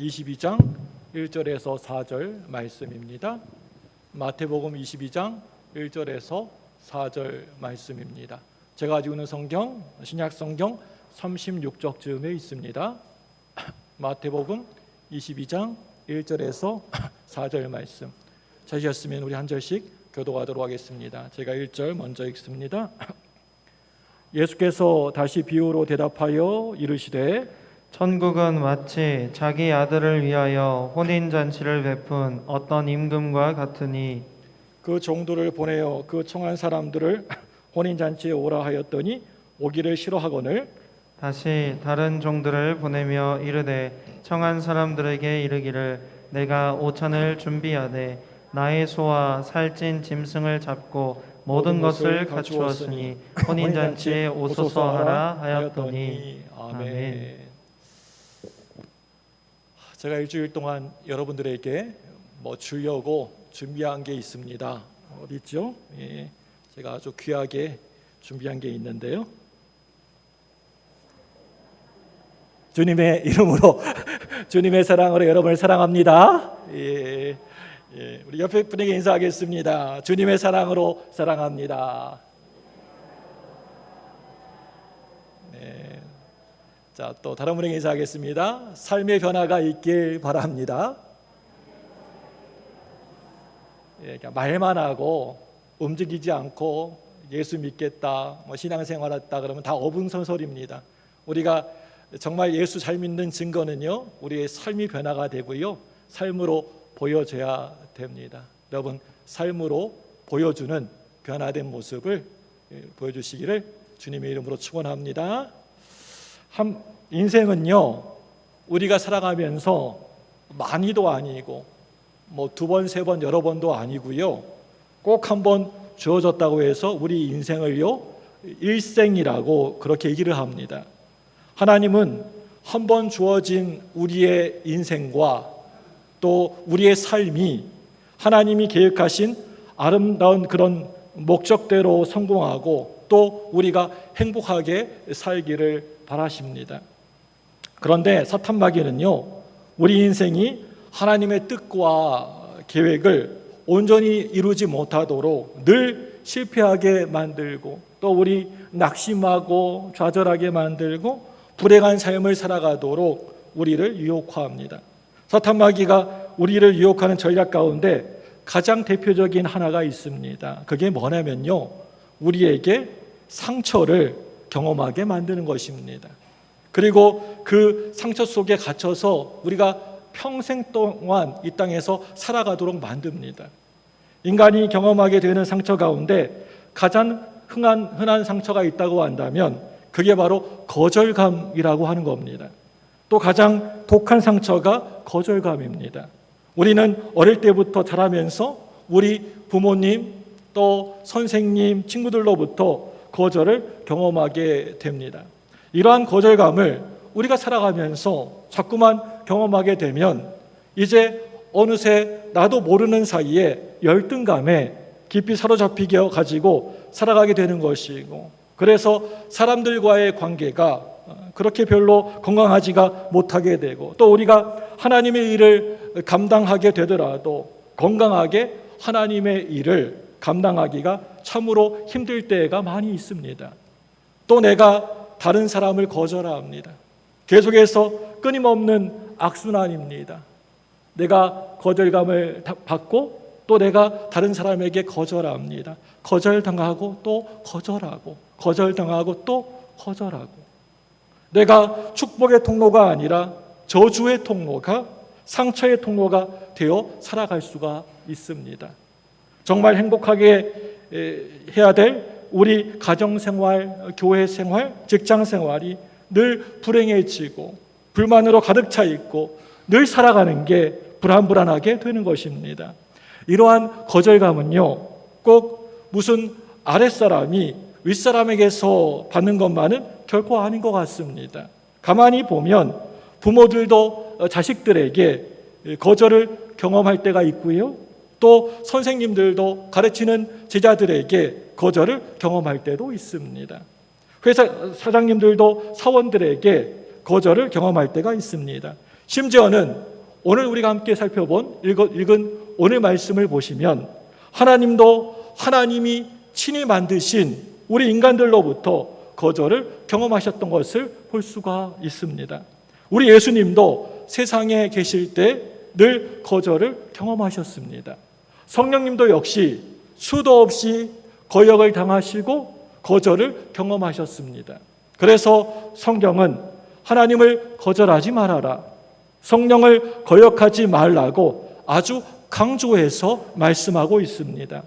22장 1절에서 4절 말씀입니다. 마태복음 22장 1절에서 4절 말씀입니다. 제가 가지고 있는 성경, 신약 성경 36쪽쯤에 있습니다. 마태복음 22장 1절에서 4절 말씀. 찾으셨으면 우리 한 절씩 교독하도록 하겠습니다. 제가 1절 먼저 읽습니다. 예수께서 다시 비유로 대답하여 이르시되 천국은 마치 자기 아들을 위하여 혼인잔치를 베푼 어떤 임금과 같으니 그 종들을 보내어 그 청한 사람들을 혼인잔치에 오라 하였더니 오기를 싫어하거늘 다시 다른 종들을 보내며 이르되 청한 사람들에게 이르기를 내가 오찬을 준비하되 나의 소와 살찐 짐승을 잡고 모든 것을 갖추었으니 혼인잔치에 오소서 하라 하였더니 아멘. 제가 일주일 동안 여러분들에게 주려고 준비한 게 있습니다. 어디 있죠? 예, 제가 아주 귀하게 준비한 게 있는데요. 주님의 이름으로 주님의 사랑으로 여러분을 사랑합니다. 예, 우리 옆에 분에게 인사하겠습니다. 주님의 사랑으로 사랑합니다. 네. 자, 또 다른 분에게 인사하겠습니다. 삶의 변화가 있길 바랍니다. 예, 말만 하고 움직이지 않고 예수 믿겠다, 신앙생활했다 그러면 다 어분선설입니다. 우리가 정말 예수 잘 믿는 증거는요, 우리의 삶이 변화가 되고요, 삶으로 보여줘야 됩니다. 여러분, 삶으로 보여주는 변화된 모습을 보여주시기를 주님의 이름으로 축원합니다. 인생은요, 우리가 살아가면서 많이도 아니고 두 번, 세 번, 여러 번도 아니고요, 꼭 한 번 주어졌다고 해서 우리 인생을요 일생이라고 그렇게 얘기를 합니다. 하나님은 한 번 주어진 우리의 인생과 또 우리의 삶이 하나님이 계획하신 아름다운 그런 목적대로 성공하고 또 우리가 행복하게 살기를 바라십니다. 그런데 사탄 마귀는요, 우리 인생이 하나님의 뜻과 계획을 온전히 이루지 못하도록 늘 실패하게 만들고 또 우리 낙심하고 좌절하게 만들고 불행한 삶을 살아가도록 우리를 유혹합니다. 사탄 마귀가 우리를 유혹하는 전략 가운데 가장 대표적인 하나가 있습니다. 그게 뭐냐면요, 우리에게 상처를 경험하게 만드는 것입니다. 그리고 그 상처 속에 갇혀서 우리가 평생 동안 이 땅에서 살아가도록 만듭니다. 인간이 경험하게 되는 상처 가운데 가장 흔한 상처가 있다고 한다면 그게 바로 거절감이라고 하는 겁니다. 또 가장 독한 상처가 거절감입니다. 우리는 어릴 때부터 자라면서 우리 부모님 또 선생님, 친구들로부터 거절을 경험하게 됩니다. 이러한 거절감을 우리가 살아가면서 자꾸만 경험하게 되면 이제 어느새 나도 모르는 사이에 열등감에 깊이 사로잡히게 가지고 살아가게 되는 것이고, 그래서 사람들과의 관계가 그렇게 별로 건강하지가 못하게 되고, 또 우리가 하나님의 일을 감당하게 되더라도 건강하게 하나님의 일을 감당하기가 참으로 힘들 때가 많이 있습니다. 또 내가 다른 사람을 거절합니다. 계속해서 끊임없는 악순환입니다. 내가 거절감을 받고 또 내가 다른 사람에게 거절합니다. 거절당하고 또 거절하고 거절당하고 또 거절하고, 내가 축복의 통로가 아니라 저주의 통로가, 상처의 통로가 되어 살아갈 수가 있습니다. 정말 행복하게 해야 될 우리 가정생활, 교회생활, 직장생활이 늘 불행해지고 불만으로 가득 차 있고 늘 살아가는 게 불안불안하게 되는 것입니다. 이러한 거절감은요, 꼭 무슨 아랫사람이 윗사람에게서 받는 것만은 결코 아닌 것 같습니다. 가만히 보면 부모들도 자식들에게 거절을 경험할 때가 있고요, 또 선생님들도 가르치는 제자들에게 거절을 경험할 때도 있습니다. 회사 사장님들도 사원들에게 거절을 경험할 때가 있습니다. 심지어는 오늘 우리가 함께 살펴본 읽은 오늘 말씀을 보시면 하나님도 하나님이 친히 만드신 우리 인간들로부터 거절을 경험하셨던 것을 볼 수가 있습니다. 우리 예수님도 세상에 계실 때 늘 거절을 경험하셨습니다. 성령님도 역시 수도 없이 거역을 당하시고 거절을 경험하셨습니다. 그래서 성경은 하나님을 거절하지 말아라, 성령을 거역하지 말라고 아주 강조해서 말씀하고 있습니다.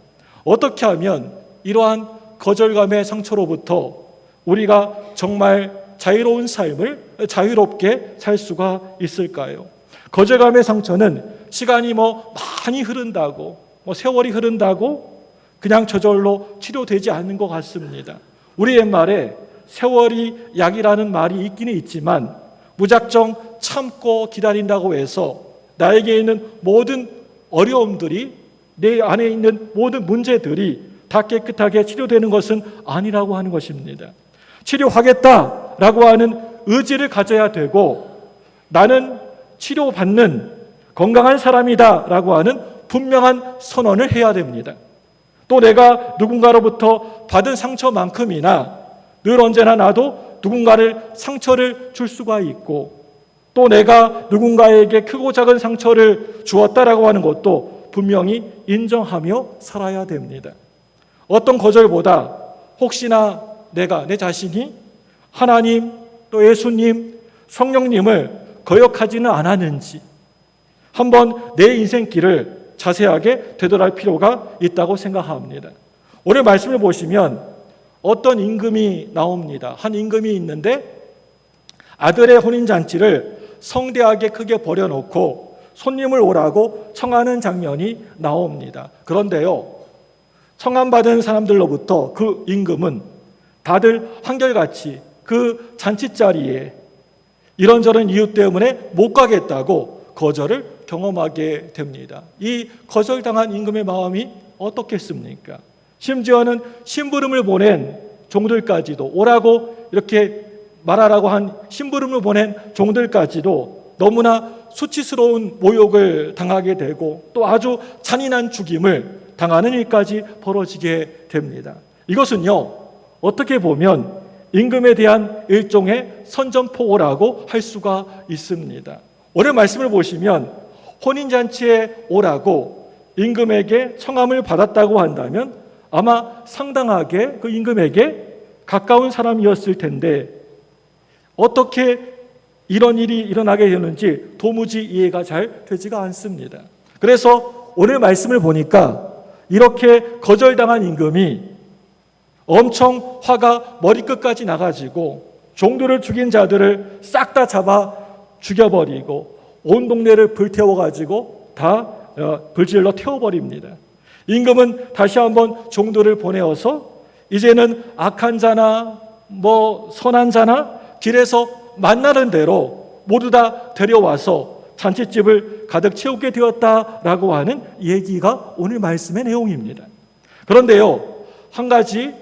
어떻게 하면 이러한 거절감의 상처로부터 우리가 정말 자유로운 삶을 자유롭게 살 수가 있을까요? 거절감의 상처는 시간이 많이 흐른다고, 세월이 흐른다고 그냥 저절로 치료되지 않는 것 같습니다. 우리 옛말에 세월이 약이라는 말이 있기는 있지만 무작정 참고 기다린다고 해서 나에게 있는 모든 어려움들이, 내 안에 있는 모든 문제들이 다 깨끗하게 치료되는 것은 아니라고 하는 것입니다. 치료하겠다라고 하는 의지를 가져야 되고, 나는 치료받는 건강한 사람이다라고 하는 분명한 선언을 해야 됩니다. 또 내가 누군가로부터 받은 상처만큼이나 늘 언제나 나도 누군가를 상처를 줄 수가 있고, 또 내가 누군가에게 크고 작은 상처를 주었다라고 하는 것도 분명히 인정하며 살아야 됩니다. 어떤 거절보다 혹시나 내가, 내 자신이 하나님, 또 예수님, 성령님을 거역하지는 않았는지 한번 내 인생길을 자세하게 되돌아볼 필요가 있다고 생각합니다. 오늘 말씀을 보시면 어떤 임금이 나옵니다. 한 임금이 있는데 아들의 혼인잔치를 성대하게 크게 벌여놓고 손님을 오라고 청하는 장면이 나옵니다. 그런데요, 청함받은 사람들로부터 그 임금은 다들 한결같이 그 잔치자리에 이런저런 이유 때문에 못 가겠다고 거절을 경험하게 됩니다. 이 거절당한 임금의 마음이 어떻겠습니까? 심지어는 심부름을 보낸 종들까지도, 오라고 이렇게 말하라고 한 심부름을 보낸 종들까지도 너무나 수치스러운 모욕을 당하게 되고 또 아주 잔인한 죽임을 당하는 일까지 벌어지게 됩니다. 이것은요, 어떻게 보면 임금에 대한 일종의 선전포고라고 할 수가 있습니다. 오늘 말씀을 보시면 혼인잔치에 오라고 임금에게 청함을 받았다고 한다면 아마 상당하게 그 임금에게 가까운 사람이었을 텐데 어떻게 이런 일이 일어나게 되는지 도무지 이해가 잘 되지가 않습니다. 그래서 오늘 말씀을 보니까 이렇게 거절당한 임금이 엄청 화가 머리끝까지 나가지고 종들을 죽인 자들을 싹 다 잡아 죽여버리고 온 동네를 불태워가지고 다 불질러 태워버립니다. 임금은 다시 한번 종들을 보내어서 이제는 악한 자나 선한 자나 길에서 만나는 대로 모두 다 데려와서 잔치집을 가득 채우게 되었다라고 하는 얘기가 오늘 말씀의 내용입니다. 그런데요, 한 가지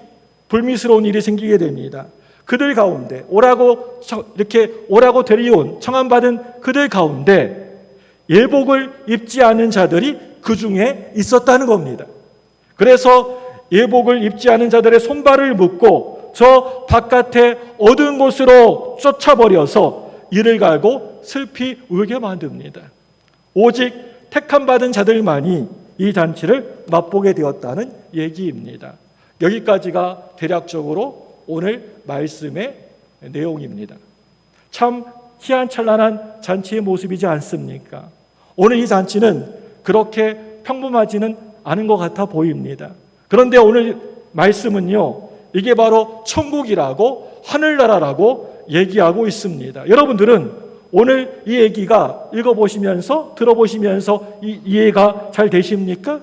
불미스러운 일이 생기게 됩니다. 그들 가운데 오라고 데려온 청함받은 그들 가운데 예복을 입지 않은 자들이 그 중에 있었다는 겁니다. 그래서 예복을 입지 않은 자들의 손발을 묶고 저 바깥에 어두운 곳으로 쫓아버려서 이를 갈고 슬피 울게 만듭니다. 오직 택함 받은 자들만이 이 잔치를 맛보게 되었다는 얘기입니다. 여기까지가 대략적으로 오늘 말씀의 내용입니다. 참 희한찬란한 잔치의 모습이지 않습니까? 오늘 이 잔치는 그렇게 평범하지는 않은 것 같아 보입니다. 그런데 오늘 말씀은요, 이게 바로 천국이라고 하늘나라라고 얘기하고 있습니다. 여러분들은 오늘 이 얘기가 읽어보시면서 들어보시면서 이해가 잘 되십니까?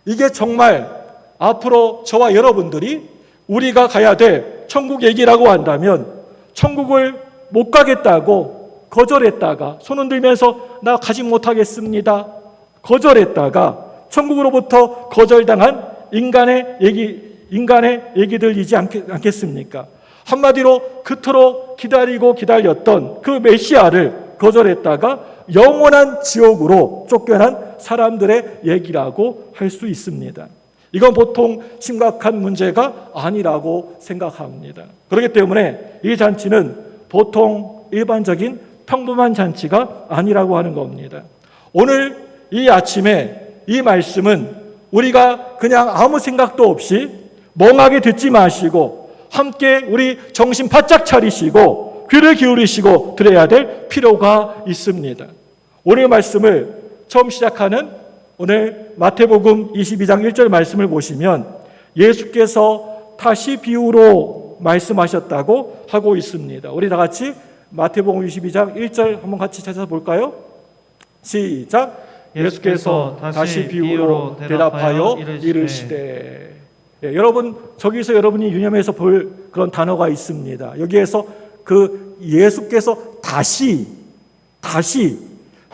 이게 정말 앞으로 저와 여러분들이 우리가 가야 될 천국 얘기라고 한다면 천국을 못 가겠다고 거절했다가 손 흔들면서 나 가지 못하겠습니다 거절했다가 천국으로부터 거절당한 인간의 얘기들이지 않겠습니까? 한마디로 그토록 기다리고 기다렸던 그 메시아를 거절했다가 영원한 지옥으로 쫓겨난 사람들의 얘기라고 할 수 있습니다. 이건 보통 심각한 문제가 아니라고 생각합니다. 그렇기 때문에 이 잔치는 보통 일반적인 평범한 잔치가 아니라고 하는 겁니다. 오늘 이 아침에 이 말씀은 우리가 그냥 아무 생각도 없이 멍하게 듣지 마시고 함께 우리 정신 바짝 차리시고 귀를 기울이시고 들어야 될 필요가 있습니다. 오늘 말씀을 처음 시작하는 오늘 마태복음 22장 1절 말씀을 보시면 예수께서 다시 비유로 말씀하셨다고 하고 있습니다. 우리 다 같이 마태복음 22장 1절 한번 같이 찾아볼까요? 시작. 예수께서 다시 비유로 대답하여 이르시되. 예, 여러분 저기서 여러분이 유념해서 볼 그런 단어가 있습니다. 여기에서 그 예수께서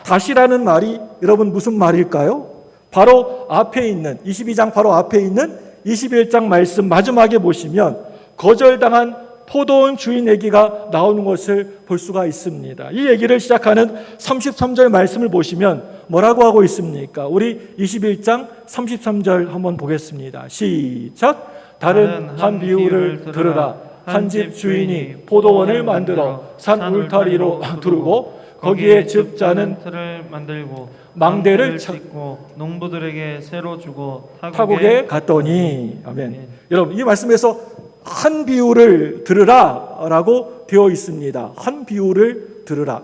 다시라는 말이 여러분 무슨 말일까요? 바로 앞에 있는 22장 바로 앞에 있는 21장 말씀 마지막에 보시면 거절당한 포도원 주인 얘기가 나오는 것을 볼 수가 있습니다. 이 얘기를 시작하는 33절 말씀을 보시면 뭐라고 하고 있습니까? 우리 21장 33절 한번 보겠습니다. 시작. 다른 한 비유를 들으라. 한 집 주인이 포도원을 만들어 산 울타리로 두르고 거기에 즙자는 틀을 만들고 망대를 짓고 농부들에게 새로 주고 타국에 갔더니 아멘. 여러분 이 말씀에서 한 비유를 들으라라고 되어 있습니다. 한 비유를 들으라.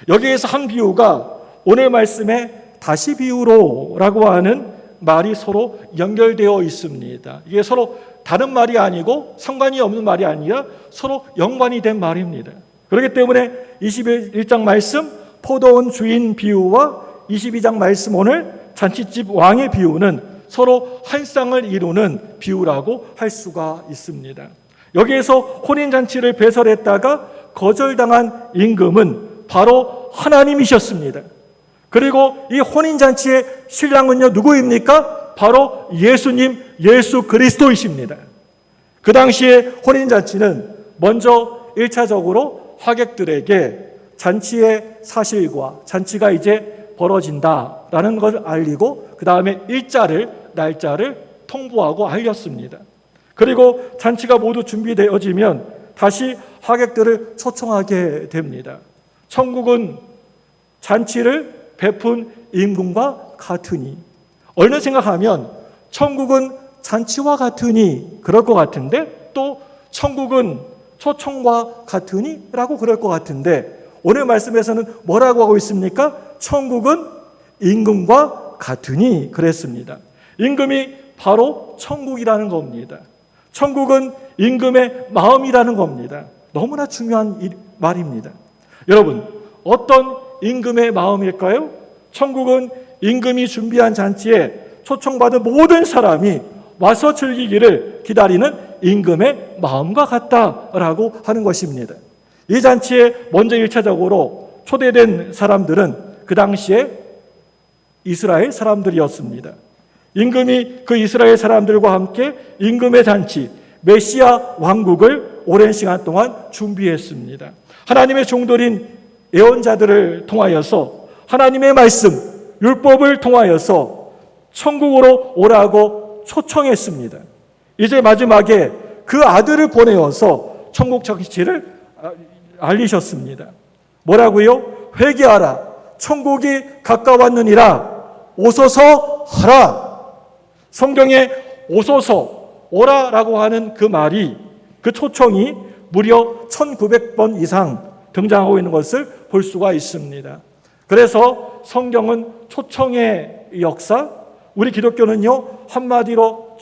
여기에서 한 비유가 오늘 말씀에 다시 비유로라고 하는 말이 서로 연결되어 있습니다. 이게 서로 다른 말이 아니고 상관이 없는 말이 아니라 서로 연관이 된 말입니다. 그렇기 때문에 21장 말씀 포도원 주인 비유와 22장 말씀 오늘 잔치집 왕의 비유는 서로 한 쌍을 이루는 비유라고 할 수가 있습니다. 여기에서 혼인잔치를 배설했다가 거절당한 임금은 바로 하나님이셨습니다. 그리고 이 혼인잔치의 신랑은요 누구입니까? 바로 예수님 예수 그리스도이십니다. 그 당시에 혼인잔치는 먼저 1차적으로 하객들에게 잔치의 사실과 잔치가 이제 벌어진다라는 것을 알리고 그 다음에 날짜를 통보하고 알렸습니다. 그리고 잔치가 모두 준비되어지면 다시 하객들을 초청하게 됩니다. 천국은 잔치를 베푼 임금과 같으니 어느 생각하면 천국은 잔치와 같으니 그럴 것 같은데 또 천국은 초청과 같으니 라고 그럴 것 같은데 오늘 말씀에서는 뭐라고 하고 있습니까? 천국은 임금과 같으니 그랬습니다. 임금이 바로 천국이라는 겁니다. 천국은 임금의 마음이라는 겁니다. 너무나 중요한 말입니다. 여러분 어떤 임금의 마음일까요? 천국은 임금이 준비한 잔치에 초청받은 모든 사람이 와서 즐기기를 기다리는 임금의 마음과 같다라고 하는 것입니다. 이 잔치에 먼저 1차적으로 초대된 사람들은 그 당시에 이스라엘 사람들이었습니다. 임금이 그 이스라엘 사람들과 함께 임금의 잔치, 메시아 왕국을 오랜 시간 동안 준비했습니다. 하나님의 종들인 예언자들을 통하여서 하나님의 말씀, 율법을 통하여서 천국으로 오라고 초청했습니다. 이제 마지막에 그 아들을 보내어서 천국 잔치를 알리셨습니다. 뭐라고요? 회개하라. 천국이 가까웠느니라. 오소서 하라. 성경에 오소서, 오라라고 하는 그 말이 그 초청이 무려 1900번 이상 등장하고 있는 것을 볼 수가 있습니다. 그래서 성경은 초청의 역사, 우리 기독교는요 한마디로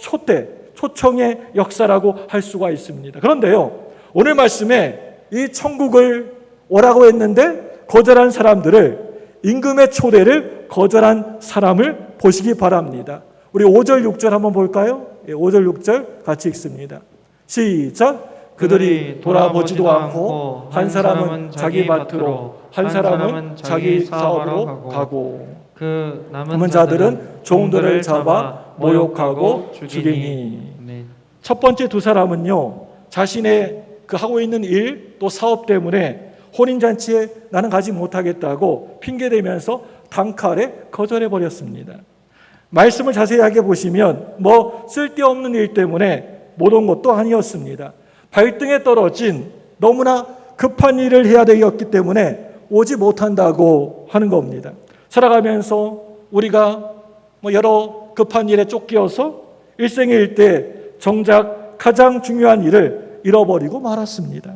초청의 역사라고 할 수가 있습니다. 그런데요 오늘 말씀에 이 천국을 오라고 했는데 거절한 사람들을 임금의 초대를 거절한 사람을 보시기 바랍니다. 우리 5절 6절 한번 볼까요? 5절 6절 같이 읽습니다. 시작. 그들이 돌아보지도 않고 한 사람은 자기 밭으로 한 사람은 자기 사업으로 가고 그 남은 자들은 종들을 잡아 모욕하고 죽이니. 첫 번째 두 사람은요 자신의 그 하고 있는 일 또 사업 때문에 혼인잔치에 나는 가지 못하겠다고 핑계대면서 단칼에 거절해 버렸습니다. 말씀을 자세하게 보시면 쓸데없는 일 때문에 못 온 것도 아니었습니다. 발등에 떨어진 너무나 급한 일을 해야 되었기 때문에 오지 못한다고 하는 겁니다. 살아가면서 우리가 여러 급한 일에 쫓겨서 일생의 일대 정작 가장 중요한 일을 잃어버리고 말았습니다.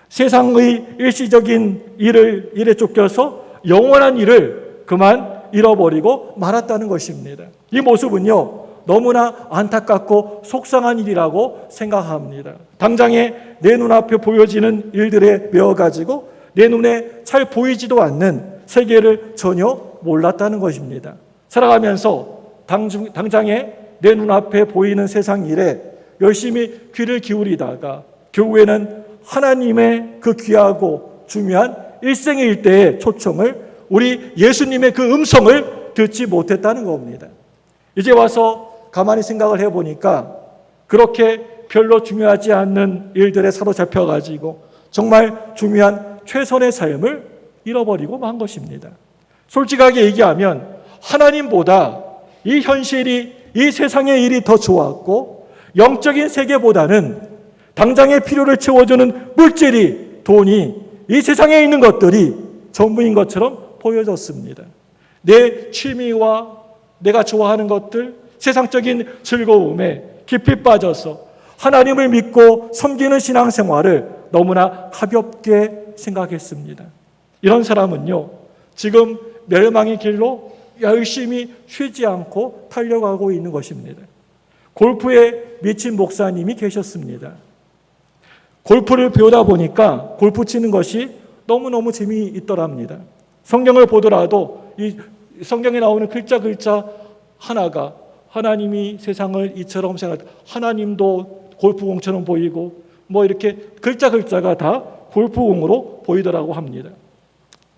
세상의 일시적인 일에 쫓겨서 영원한 일을 그만 잃어버리고 말았다는 것입니다. 이 모습은요, 너무나 안타깝고 속상한 일이라고 생각합니다. 당장에 내 눈앞에 보여지는 일들에 매여가지고 내 눈에 잘 보이지도 않는 세계를 전혀 몰랐다는 것입니다. 살아가면서 당장에 내 눈앞에 보이는 세상 일에 열심히 귀를 기울이다가 결국에는 하나님의 그 귀하고 중요한 일생의 일대의 초청을, 우리 예수님의 그 음성을 듣지 못했다는 겁니다. 이제 와서 가만히 생각을 해보니까 그렇게 별로 중요하지 않는 일들에 사로잡혀가지고 정말 중요한 최선의 삶을 잃어버리고 만 것입니다. 솔직하게 얘기하면 하나님보다 이 현실이, 이 세상의 일이 더 좋았고 영적인 세계보다는 당장의 필요를 채워주는 물질이, 돈이, 이 세상에 있는 것들이 전부인 것처럼 보여졌습니다. 내 취미와 내가 좋아하는 것들, 세상적인 즐거움에 깊이 빠져서 하나님을 믿고 섬기는 신앙생활을 너무나 가볍게 생각했습니다. 이런 사람은요, 지금 멸망의 길로 열심히 쉬지 않고 달려가고 있는 것입니다. 골프에 미친 목사님이 계셨습니다. 골프를 배우다 보니까 골프 치는 것이 너무너무 재미있더랍니다. 성경을 보더라도 이 성경에 나오는 글자 하나가 하나님이 세상을 이처럼 생각할 때 하나님도 골프공처럼 보이고 이렇게 글자가 다 골프공으로 보이더라고 합니다.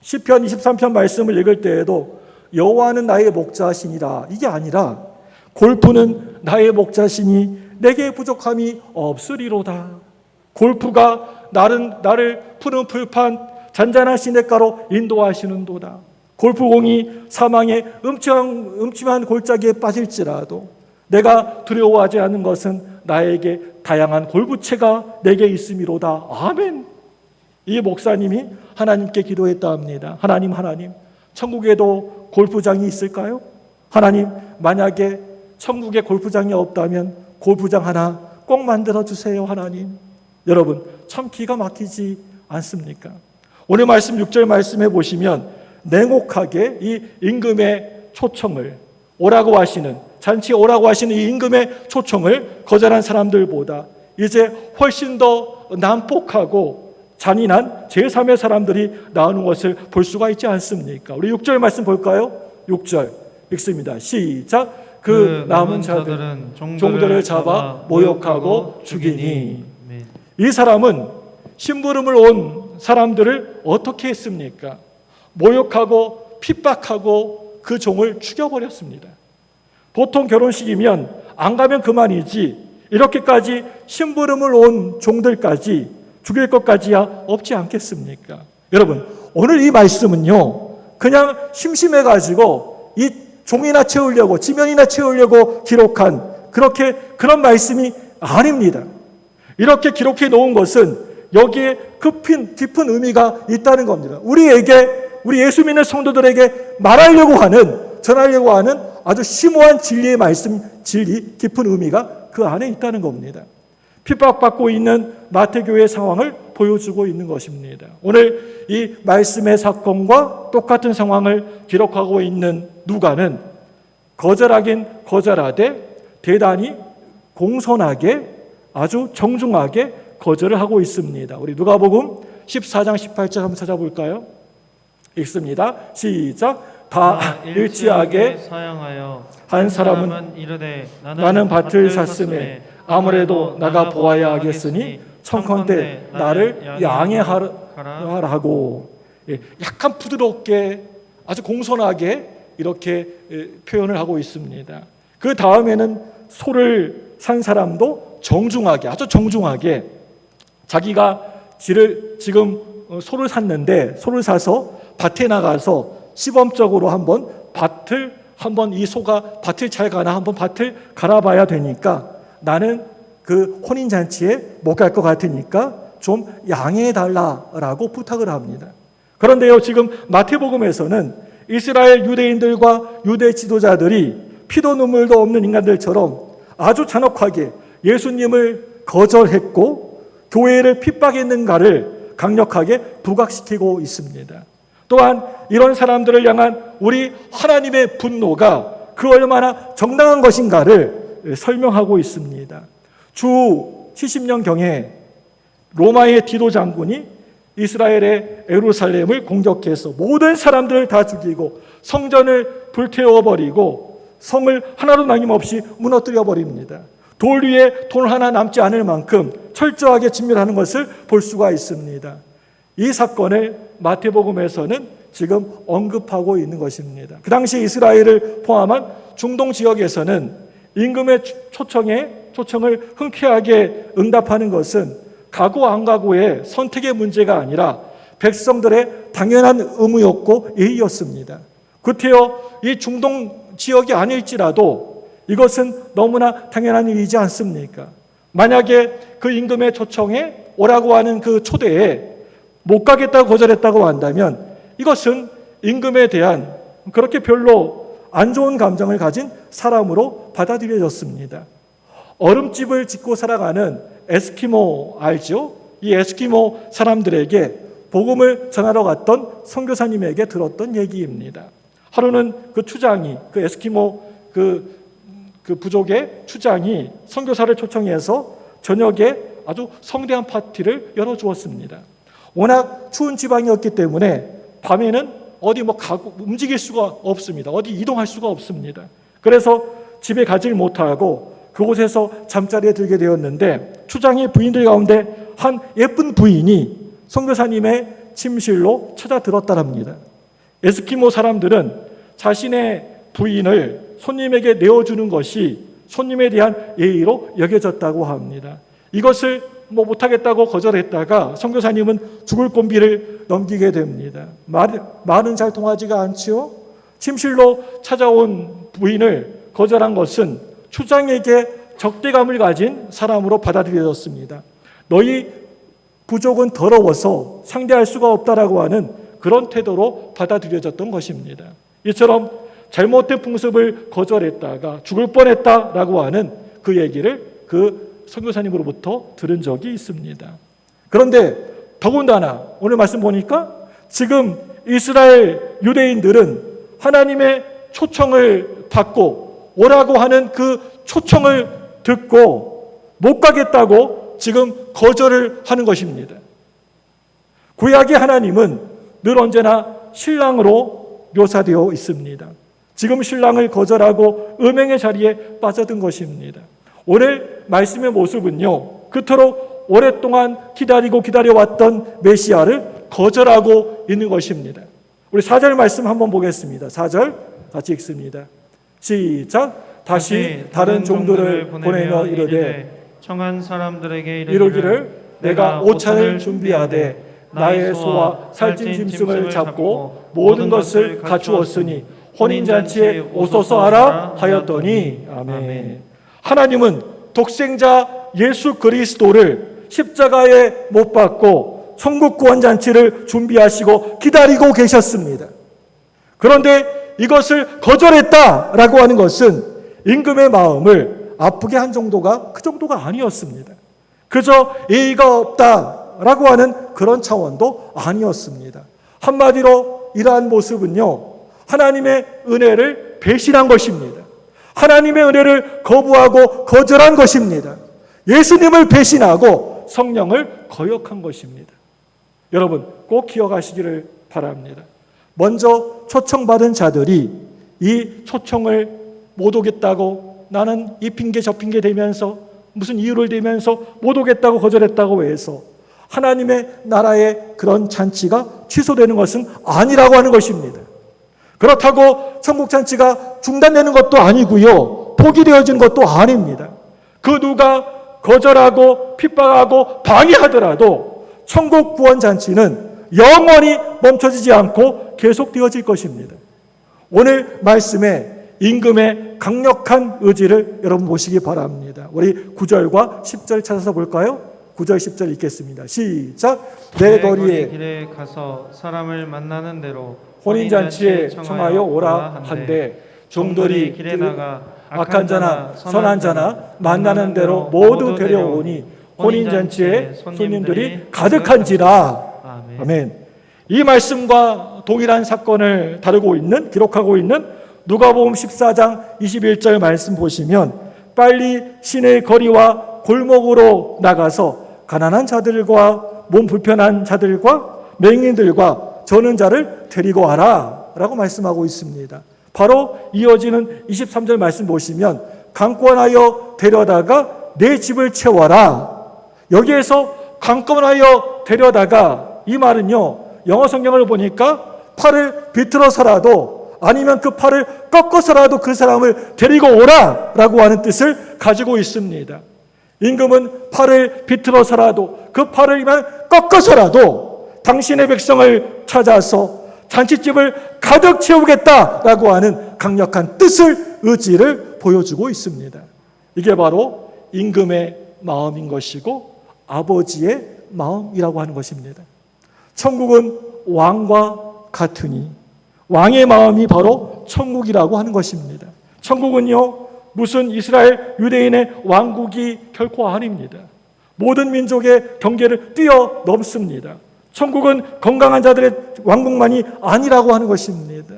시편 23편 말씀을 읽을 때에도 여호와는 나의 목자시니라, 이게 아니라 골프는 나의 목자시니 내게 부족함이 없으리로다. 골프가 나를 푸른 풀판 잔잔한 시냇가로 인도하시는도다. 골프공이 사망의 음침한 골짜기에 빠질지라도 내가 두려워하지 않는 것은 나에게 다양한 골프채가 내게 있음이로다. 아멘. 이 목사님이 하나님께 기도했다 합니다. 하나님, 천국에도 골프장이 있을까요? 하나님, 만약에 천국에 골프장이 없다면 골프장 하나 꼭 만들어 주세요, 하나님. 여러분, 참 기가 막히지 않습니까? 오늘 말씀 6절 말씀해 보시면 냉혹하게 이 임금의 초청을 오라고 하시는, 잔치에 오라고 하시는 이 임금의 초청을 거절한 사람들보다 이제 훨씬 더 난폭하고 잔인한 제3의 사람들이 나오는 것을 볼 수가 있지 않습니까? 우리 6절 말씀 볼까요? 6절 읽습니다. 시작. 그 남은 자들은 종들을 잡아 모욕하고 죽이니. 이 사람은 심부름을 온 사람들을 어떻게 했습니까? 모욕하고 핍박하고 그 종을 죽여버렸습니다. 보통 결혼식이면 안 가면 그만이지 이렇게까지 심부름을 온 종들까지 죽일 것까지야 없지 않겠습니까? 여러분, 오늘 이 말씀은요, 그냥 심심해가지고 이 종이나 채우려고, 지면이나 채우려고 기록한 그런 말씀이 아닙니다. 이렇게 기록해 놓은 것은 여기에 깊은 의미가 있다는 겁니다. 우리 예수 믿는 성도들에게 전하려고 하는 아주 심오한 진리의 말씀, 깊은 의미가 그 안에 있다는 겁니다. 핍박받고 있는 마태교회의 상황을 보여주고 있는 것입니다. 오늘 이 말씀의 사건과 똑같은 상황을 기록하고 있는 누가는 거절하긴 거절하되 대단히 공손하게, 아주 정중하게 거절을 하고 있습니다. 우리 누가복음 14장 18절 한번 찾아볼까요? 읽습니다. 시작. 다 일치하게 사양하여 한 사람은 이르되 나는 밭을 샀음에 아무래도 나가 보아야 하겠으니 청컨대 나를 양해하라고. 약간 부드럽게, 아주 공손하게 이렇게 표현을 하고 있습니다. 그 다음에는 소를 산 사람도 정중하게, 아주 정중하게 자기가 지금 소를 샀는데 소를 사서 밭에 나가서 시범적으로 한번 이 소가 밭을 잘 가나 한번 밭을 갈아봐야 되니까 나는 그 혼인잔치에 못 갈 것 같으니까 좀 양해해달라라고 부탁을 합니다. 그런데요, 지금 마태복음에서는 이스라엘 유대인들과 유대 지도자들이 피도 눈물도 없는 인간들처럼 아주 잔혹하게 예수님을 거절했고 교회를 핍박했는가를 강력하게 부각시키고 있습니다. 또한 이런 사람들을 향한 우리 하나님의 분노가 그 얼마나 정당한 것인가를 설명하고 있습니다. 주 70년경에 로마의 디도 장군이 이스라엘의 예루살렘을 공격해서 모든 사람들을 다 죽이고 성전을 불태워버리고 성을 하나도 남김없이 무너뜨려버립니다. 돌 위에 돌 하나 남지 않을 만큼 철저하게 진멸하는 것을 볼 수가 있습니다. 이 사건을 마태복음에서는 지금 언급하고 있는 것입니다. 그 당시 이스라엘을 포함한 중동 지역에서는 임금의 초청을 흔쾌하게 응답하는 것은 가고 안 가고의 선택의 문제가 아니라 백성들의 당연한 의무였고 예의였습니다. 구태여 이 중동 지역이 아닐지라도 이것은 너무나 당연한 일이지 않습니까? 만약에 그 임금의 초청에 오라고 하는 그 초대에 못 가겠다고 거절했다고 한다면 이것은 임금에 대한 그렇게 별로 안 좋은 감정을 가진 사람으로 받아들여졌습니다. 얼음집을 짓고 살아가는 에스키모 알죠? 이 에스키모 사람들에게 복음을 전하러 갔던 선교사님에게 들었던 얘기입니다. 하루는 그 추장이, 그 에스키모 그 부족의 추장이 선교사를 초청해서 저녁에 아주 성대한 파티를 열어주었습니다. 워낙 추운 지방이었기 때문에 밤에는 어디 움직일 수가 없습니다. 어디 이동할 수가 없습니다. 그래서 집에 가지를 못하고 그곳에서 잠자리에 들게 되었는데 추장의 부인들 가운데 한 예쁜 부인이 선교사님의 침실로 찾아들었다랍니다. 에스키모 사람들은 자신의 부인을 손님에게 내어주는 것이 손님에 대한 예의로 여겨졌다고 합니다. 이것을 못하겠다고 거절했다가 선교사님은 죽을 곤비를 넘기게 됩니다. 말은 잘 통하지가 않지요. 침실로 찾아온 부인을 거절한 것은 추장에게 적대감을 가진 사람으로 받아들여졌습니다. 너희 부족은 더러워서 상대할 수가 없다라고 하는 그런 태도로 받아들여졌던 것입니다. 이처럼 잘못된 풍습을 거절했다가 죽을 뻔했다라고 하는 그 얘기를 그 선교사님으로부터 들은 적이 있습니다. 그런데 더군다나 오늘 말씀 보니까 지금 이스라엘 유대인들은 하나님의 초청을 받고 오라고 하는 그 초청을 듣고 못 가겠다고 지금 거절을 하는 것입니다. 구약의 하나님은 늘 언제나 신랑으로 묘사되어 있습니다. 지금 신랑을 거절하고 음행의 자리에 빠져든 것입니다. 오늘 말씀의 모습은요, 그토록 오랫동안 기다려왔던 메시아를 거절하고 있는 것입니다. 우리 4절 말씀 한번 보겠습니다. 4절 같이 읽습니다. 시작. 다시 다른 종들을 보내며 이르되 청한 사람들에게 이르기를 내가 오찬을 준비하되 나의 소와 살찐 짐승을 잡고 모든 것을 갖추었으니 혼인잔치에 오소서 하라 하였더니 아멘. 하나님은 독생자 예수 그리스도를 십자가에 못 박고 천국 구원 잔치를 준비하시고 기다리고 계셨습니다. 그런데 이것을 거절했다라고 하는 것은 임금의 마음을 아프게 한 정도가 그 정도가 아니었습니다. 그저 예의가 없다라고 하는 그런 차원도 아니었습니다. 한마디로 이러한 모습은요, 하나님의 은혜를 배신한 것입니다. 하나님의 은혜를 거부하고 거절한 것입니다. 예수님을 배신하고 성령을 거역한 것입니다. 여러분 꼭 기억하시기를 바랍니다. 먼저 초청받은 자들이 이 초청을 못 오겠다고 나는 이 핑계 저 핑계 대면서 무슨 이유를 대면서 못 오겠다고 거절했다고 해서 하나님의 나라의 그런 잔치가 취소되는 것은 아니라고 하는 것입니다. 그렇다고 천국 잔치가 중단되는 것도 아니고요, 포기되어지는 것도 아닙니다. 그 누가 거절하고 핍박하고 방해하더라도 천국 구원 잔치는 영원히 멈춰지지 않고 계속되어질 것입니다. 오늘 말씀에 임금의 강력한 의지를 여러분 보시기 바랍니다. 우리 9절과 10절 찾아서 볼까요? 9절 10절 읽겠습니다. 시작. 내 거리에 길에 가서 사람을 만나는 대로 혼인잔치에 청하여 오라 한데 종들이 길에 나가 악한 자나 선한 자나 만나는 대로 모두 데려오니 혼인잔치에 손님들이 가득한지라. 아멘. 이 말씀과 동일한 사건을 다루고 있는, 기록하고 있는 누가복음 14장 21절 말씀 보시면 빨리 시내 거리와 골목으로 나가서 가난한 자들과 몸 불편한 자들과 맹인들과 저는 자를 데리고 와라 라고 말씀하고 있습니다. 바로 이어지는 23절 말씀 보시면 강권하여 데려다가 내 집을 채워라. 여기에서 강권하여 데려다가, 이 말은요, 영어 성경을 보니까 팔을 비틀어서라도 아니면 그 팔을 꺾어서라도 그 사람을 데리고 오라 라고 하는 뜻을 가지고 있습니다. 임금은 팔을 비틀어서라도, 그 팔을 꺾어서라도 당신의 백성을 찾아서 잔치집을 가득 채우겠다라고 하는 강력한 뜻을, 의지를 보여주고 있습니다. 이게 바로 임금의 마음인 것이고 아버지의 마음이라고 하는 것입니다. 천국은 왕과 같으니 왕의 마음이 바로 천국이라고 하는 것입니다. 천국은요, 무슨 이스라엘 유대인의 왕국이 결코 아닙니다. 모든 민족의 경계를 뛰어넘습니다. 천국은 건강한 자들의 왕국만이 아니라고 하는 것입니다.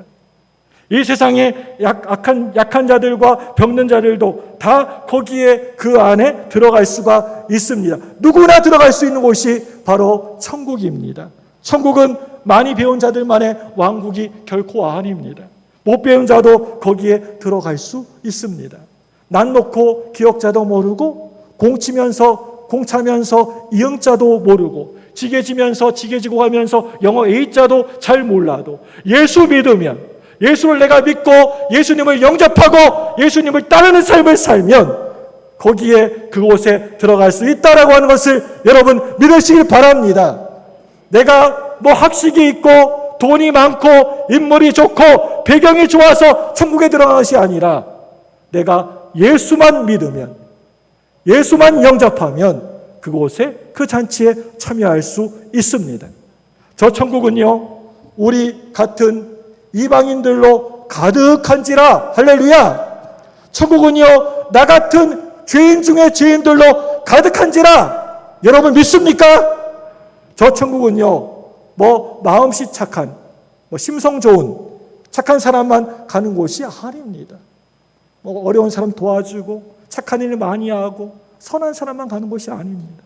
이 세상에 약한 자들과 병든 자들도 다 거기에, 그 안에 들어갈 수가 있습니다. 누구나 들어갈 수 있는 곳이 바로 천국입니다. 천국은 많이 배운 자들만의 왕국이 결코 아닙니다. 못 배운 자도 거기에 들어갈 수 있습니다. 난 놓고 기억자도 모르고, 공차면서 이응자도 모르고, 지게지면서 지게지고 하면서 영어 A자도 잘 몰라도 예수 믿으면, 예수를 내가 믿고 예수님을 영접하고 예수님을 따르는 삶을 살면 거기에, 그곳에 들어갈 수 있다라고 하는 것을 여러분 믿으시길 바랍니다. 내가 뭐 학식이 있고 돈이 많고 인물이 좋고 배경이 좋아서 천국에 들어간 것이 아니라 내가 예수만 믿으면, 예수만 영접하면 그곳에, 그 잔치에 참여할 수 있습니다. 저 천국은요, 우리 같은 이방인들로 가득한지라. 할렐루야. 천국은요, 나 같은 죄인 중에 죄인들로 가득한지라. 여러분 믿습니까? 저 천국은요, 뭐 마음씨 착한, 뭐 심성 좋은 착한 사람만 가는 곳이 아닙니다. 뭐 어려운 사람 도와주고 착한 일 많이 하고 선한 사람만 가는 곳이 아닙니다.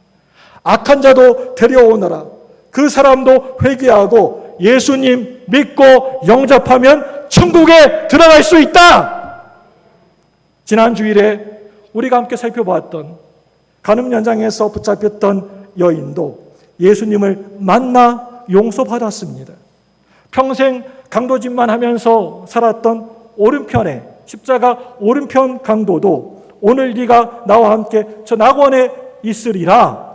악한 자도 데려오너라. 그 사람도 회개하고 예수님 믿고 영접하면 천국에 들어갈 수 있다. 지난 주일에 우리가 함께 살펴봤던 간음 현장에서 붙잡혔던 여인도 예수님을 만나 용서받았습니다. 평생 강도짓만 하면서 살았던 오른편에, 십자가 오른편 강도도 오늘 네가 나와 함께 저 낙원에 있으리라.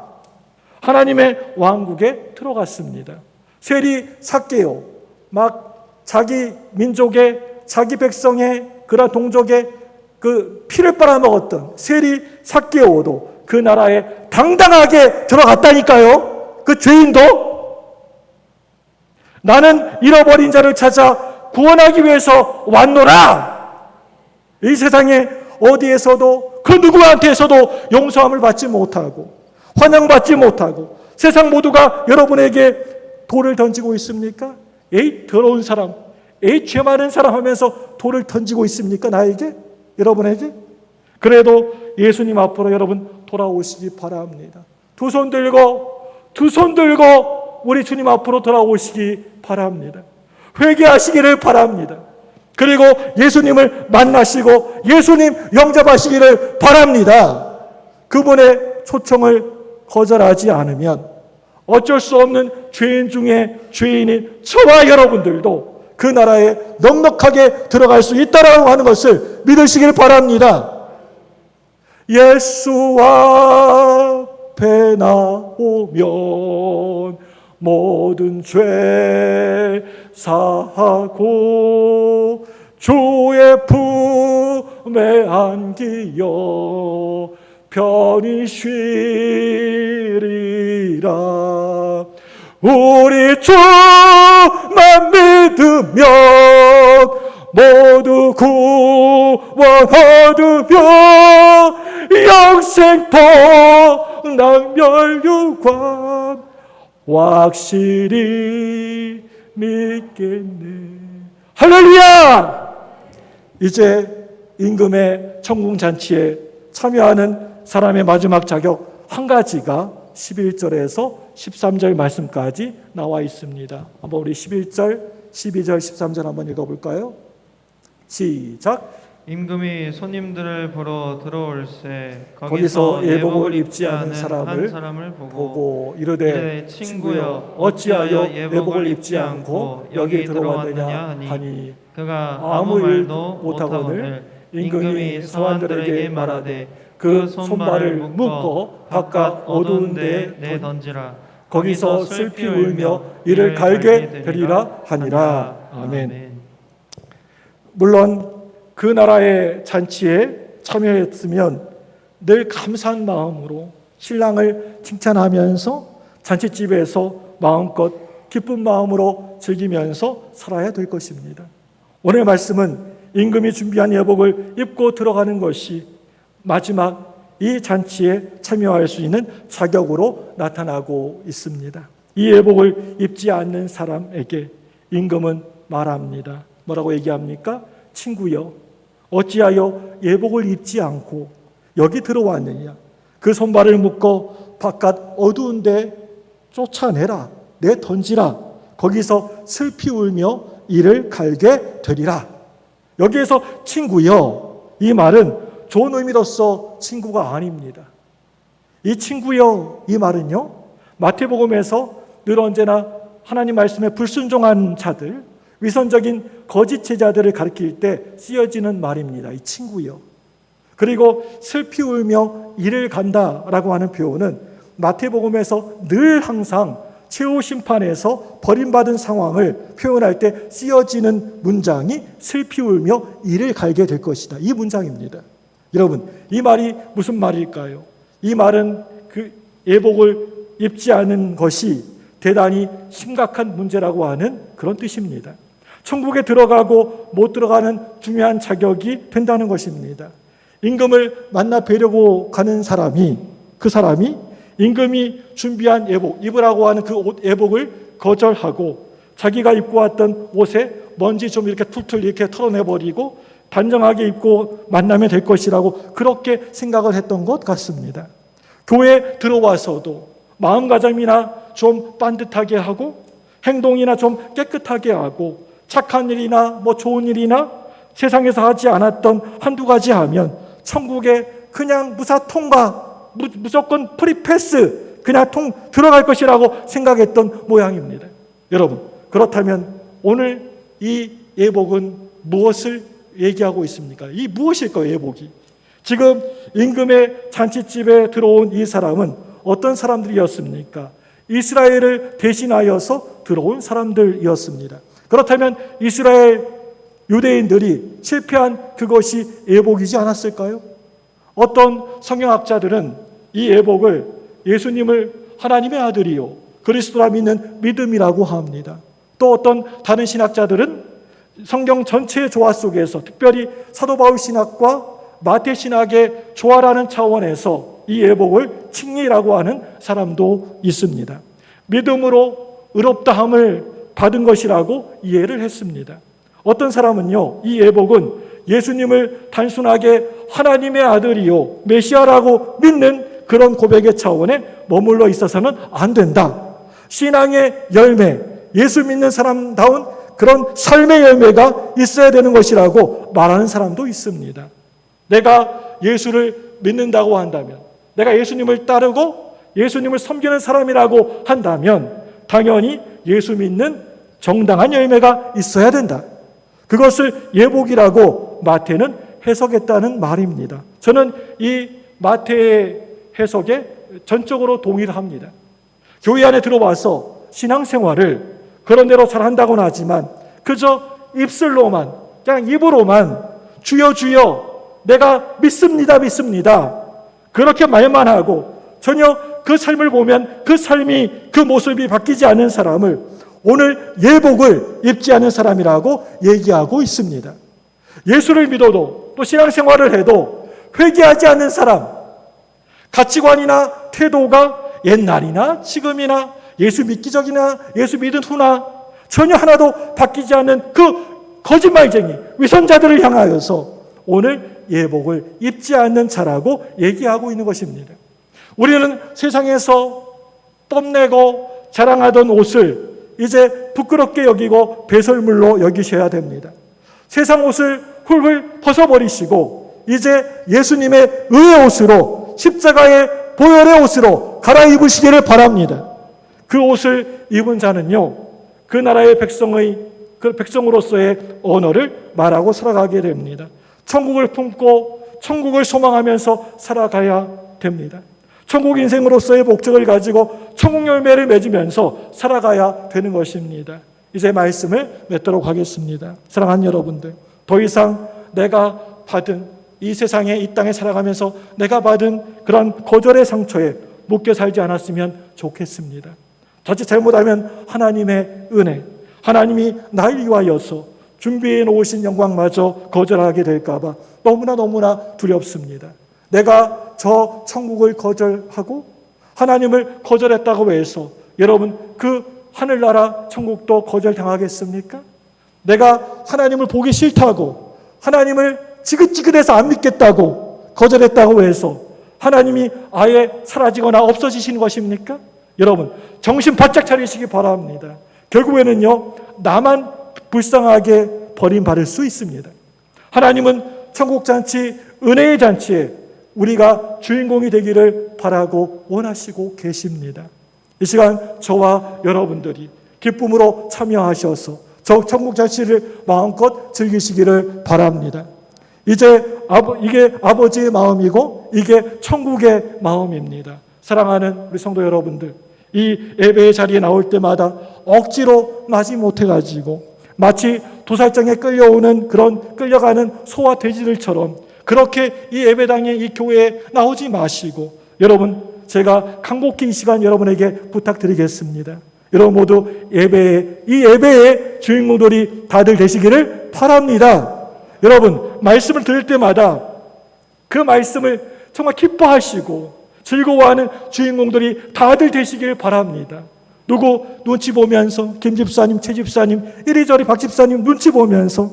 하나님의 왕국에 들어갔습니다. 세리 삭개오, 막 자기 민족의, 자기 백성의, 그런 동족의 그 피를 빨아먹었던 세리 삭개오도 그 나라에 당당하게 들어갔다니까요. 그 죄인도. 나는 잃어버린 자를 찾아 구원하기 위해서 왔노라. 이 세상에 어디에서도, 그 누구한테서도 용서함을 받지 못하고 환영받지 못하고 세상 모두가 여러분에게 돌을 던지고 있습니까? 에이 더러운 사람, 에이 죄 많은 사람 하면서 돌을 던지고 있습니까? 나에게? 여러분에게? 그래도 예수님 앞으로 여러분 돌아오시기 바랍니다. 두 손 들고 우리 주님 앞으로 돌아오시기 바랍니다. 회개하시기를 바랍니다. 그리고 예수님을 만나시고 예수님 영접하시기를 바랍니다. 그분의 초청을 거절하지 않으면 어쩔 수 없는 죄인 중에 죄인인 저와 여러분들도 그 나라에 넉넉하게 들어갈 수 있다라고 하는 것을 믿으시길 바랍니다. 예수 앞에 나오면 모든 죄 사하고 주의 품에 안기어 편히 쉬리라. 우리 주만 믿으면 모두 구원 얻으며 영생 복락 멸류관 확실히 믿겠네. 할렐루야! 이제 임금의 청궁잔치에 참여하는 사람의 마지막 자격 한 가지가 11절에서 13절 말씀까지 나와 있습니다. 한번 우리 11절, 12절, 13절 한번 읽어볼까요? 시작. 임금이 손님들을 보러 들어올세 거기서 예복을 입지 않은 한 사람을 보고 보고 이르되 친구여 어찌하여 예복을 입지 않고 여기 들어왔느냐 하니 그가 아무 일도 못하거늘 임금이 서원들에게 말하되 그 손발을 묶어 바깥 어두운 데에 던지라. 거기서 슬피 울며 이를 갈게 되리라 하니라. 아멘. 물론 그 나라의 잔치에 참여했으면 늘 감사한 마음으로 신랑을 칭찬하면서 잔치집에서 마음껏 기쁜 마음으로 즐기면서 살아야 될 것입니다. 오늘 말씀은 임금이 준비한 예복을 입고 들어가는 것이 마지막 이 잔치에 참여할 수 있는 자격으로 나타나고 있습니다. 이 예복을 입지 않는 사람에게 임금은 말합니다. 뭐라고 얘기합니까? 친구여, 어찌하여 예복을 입지 않고 여기 들어왔느냐? 그 손발을 묶어 바깥 어두운 데 쫓아내라, 내던지라. 거기서 슬피 울며 이를 갈게 되리라. 여기에서 친구여, 이 말은 좋은 의미로서 친구가 아닙니다. 이 친구여, 이 말은요, 마태복음에서 늘 언제나 하나님 말씀에 불순종한 자들, 위선적인 거짓 제자들을 가리킬 때 쓰여지는 말입니다. 이 친구여. 그리고 슬피 울며 이를 간다라고 하는 표현은 마태복음에서 늘 항상 최후 심판에서 버림받은 상황을 표현할 때 쓰여지는 문장이 슬피 울며 이를 갈게 될 것이다. 이 문장입니다. 여러분, 이 말이 무슨 말일까요? 이 말은 그 예복을 입지 않은 것이 대단히 심각한 문제라고 하는 그런 뜻입니다. 천국에 들어가고 못 들어가는 중요한 자격이 된다는 것입니다. 임금을 만나 뵈려고 가는 사람이, 그 사람이 임금이 준비한 예복, 입으라고 하는 그 옷 예복을 거절하고 자기가 입고 왔던 옷에 먼지 좀 이렇게 툴툴 이렇게 털어내버리고 단정하게 입고 만나면 될 것이라고 그렇게 생각을 했던 것 같습니다. 교회에 들어와서도 마음가짐이나 좀 반듯하게 하고 행동이나 좀 깨끗하게 하고 착한 일이나 뭐 좋은 일이나 세상에서 하지 않았던 한두 가지 하면 천국에 그냥 무사통과, 무조건 프리패스, 그냥 들어갈 것이라고 생각했던 모양입니다. 여러분, 그렇다면 오늘 이 예복은 무엇을 얘기하고 있습니까? 이 무엇일까요, 예복이? 지금 임금의 잔치집에 들어온 이 사람은 어떤 사람들이었습니까? 이스라엘을 대신하여서 들어온 사람들이었습니다. 그렇다면 이스라엘 유대인들이 실패한 그것이 예복이지 않았을까요? 어떤 성경학자들은 이 예복을 예수님을 하나님의 아들이요 그리스도라 믿는 믿음이라고 합니다. 또 어떤 다른 신학자들은 성경 전체의 조화 속에서 특별히 사도 바울 신학과 마태 신학의 조화라는 차원에서 이 예복을 칭리라고 하는 사람도 있습니다. 믿음으로 의롭다함을 받은 것이라고 이해를 했습니다. 어떤 사람은요, 이 예복은 예수님을 단순하게 하나님의 아들이요 메시아라고 믿는 그런 고백의 차원에 머물러 있어서는 안 된다. 신앙의 열매, 예수 믿는 사람다운 그런 삶의 열매가 있어야 되는 것이라고 말하는 사람도 있습니다. 내가 예수를 믿는다고 한다면, 내가 예수님을 따르고 예수님을 섬기는 사람이라고 한다면 당연히 예수 믿는 정당한 열매가 있어야 된다. 그것을 예복이라고 마태는 해석했다는 말입니다. 저는 이 마태의 해석에 전적으로 동의를 합니다. 교회 안에 들어와서 신앙생활을 그런 대로 잘 한다고는 하지만 그저 입술로만, 그냥 입으로만 주여 주여 내가 믿습니다 믿습니다 그렇게 말만 하고 전혀 그 삶을 보면 그 삶이, 그 모습이 바뀌지 않은 사람을 오늘 예복을 입지 않은 사람이라고 얘기하고 있습니다. 예수를 믿어도 또 신앙생활을 해도 회개하지 않는 사람, 가치관이나 태도가 옛날이나 지금이나 예수 믿기 전이나 예수 믿은 후나 전혀 하나도 바뀌지 않는 그 거짓말쟁이 위선자들을 향하여서 오늘 예복을 입지 않는 자라고 얘기하고 있는 것입니다. 우리는 세상에서 뽐내고 자랑하던 옷을 이제 부끄럽게 여기고 배설물로 여기셔야 됩니다. 세상 옷을 훌훌 벗어버리시고 이제 예수님의 의의 옷으로, 십자가의 보혈의 옷으로 갈아입으시기를 바랍니다. 그 옷을 입은 자는요, 그 나라의 그 백성으로서의 언어를 말하고 살아가게 됩니다. 천국을 품고 천국을 소망하면서 살아가야 됩니다. 천국 인생으로서의 목적을 가지고 천국 열매를 맺으면서 살아가야 되는 것입니다. 이제 말씀을 맺도록 하겠습니다. 사랑하는 여러분들, 더 이상 내가 받은 이 세상에, 이 땅에 살아가면서 내가 받은 그런 거절의 상처에 묶여 살지 않았으면 좋겠습니다. 자칫 잘못하면 하나님의 은혜, 하나님이 날 위하여서 준비해 놓으신 영광마저 거절하게 될까 봐 너무나 두렵습니다. 내가 저 천국을 거절하고 하나님을 거절했다고 해서 여러분 그 하늘나라 천국도 거절당하겠습니까? 내가 하나님을 보기 싫다고, 하나님을 지긋지긋해서 안 믿겠다고 거절했다고 해서 하나님이 아예 사라지거나 없어지시는 것입니까? 여러분 정신 바짝 차리시기 바랍니다. 결국에는요, 나만 불쌍하게 버림받을 수 있습니다. 하나님은 천국잔치, 은혜의 잔치에 우리가 주인공이 되기를 바라고 원하시고 계십니다. 이 시간 저와 여러분들이 기쁨으로 참여하셔서 저 천국잔치를 마음껏 즐기시기를 바랍니다. 이제 이게 아버지의 마음이고 이게 천국의 마음입니다. 사랑하는 우리 성도 여러분들, 이 예배의 자리에 나올 때마다 억지로 맞이 못해가지고 마치 도살장에 끌려가는 소와 돼지들처럼 그렇게 이 예배당에, 이 교회에 나오지 마시고, 여러분 제가 간곡히 이 시간 여러분에게 부탁드리겠습니다. 여러분 모두 이 예배의 주인공들이 다들 되시기를 바랍니다. 여러분 말씀을 들을 때마다 그 말씀을 정말 기뻐하시고 즐거워하는 주인공들이 다들 되시길 바랍니다. 누구 눈치 보면서 김 집사님, 최 집사님, 이리저리 박 집사님 눈치 보면서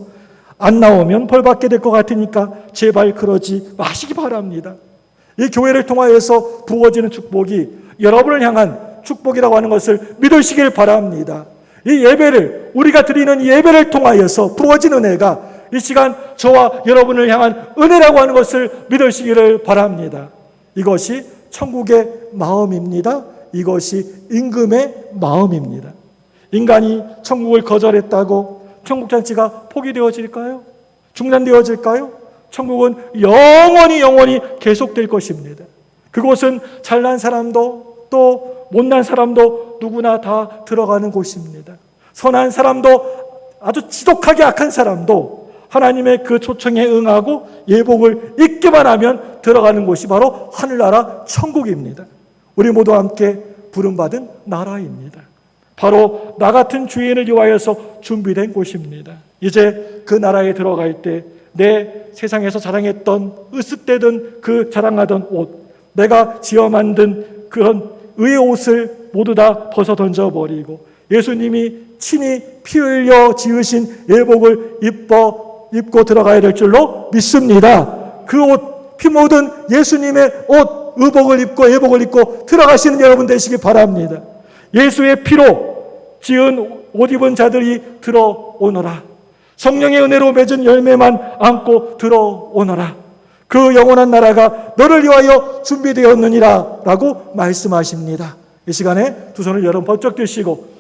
안 나오면 벌 받게 될 것 같으니까 제발 그러지 마시기 바랍니다. 이 교회를 통하여서 부어지는 축복이 여러분을 향한 축복이라고 하는 것을 믿으시길 바랍니다. 이 예배를, 우리가 드리는 이 예배를 통하여서 부어진 은혜가 이 시간 저와 여러분을 향한 은혜라고 하는 것을 믿으시기를 바랍니다. 이것이 천국의 마음입니다. 이것이 임금의 마음입니다. 인간이 천국을 거절했다고 천국잔치가 포기되어질까요? 중단되어질까요? 천국은 영원히 계속될 것입니다. 그곳은 잘난 사람도 또 못난 사람도 누구나 다 들어가는 곳입니다. 선한 사람도 아주 지독하게 악한 사람도 하나님의 그 초청에 응하고 예복을 입기만 하면 들어가는 곳이 바로 하늘나라 천국입니다. 우리 모두 함께 부름받은 나라입니다. 바로 나 같은 주인을 위하여서 준비된 곳입니다. 이제 그 나라에 들어갈 때 내 세상에서 자랑했던, 으쓱대던 그 자랑하던 옷, 내가 지어 만든 그런 의의 옷을 모두 다 벗어 던져버리고 예수님이 친히 피 흘려 지으신 예복을 입고 들어가야 될 줄로 믿습니다. 그 옷, 피 묻은 예수님의 옷, 의복을 입고 예복을 입고 들어가시는 여러분 되시기 바랍니다. 예수의 피로 지은 옷 입은 자들이 들어오너라. 성령의 은혜로 맺은 열매만 안고 들어오너라. 그 영원한 나라가 너를 위하여 준비되었느니라 라고 말씀하십니다. 이 시간에 두 손을 여러분 번쩍 드시고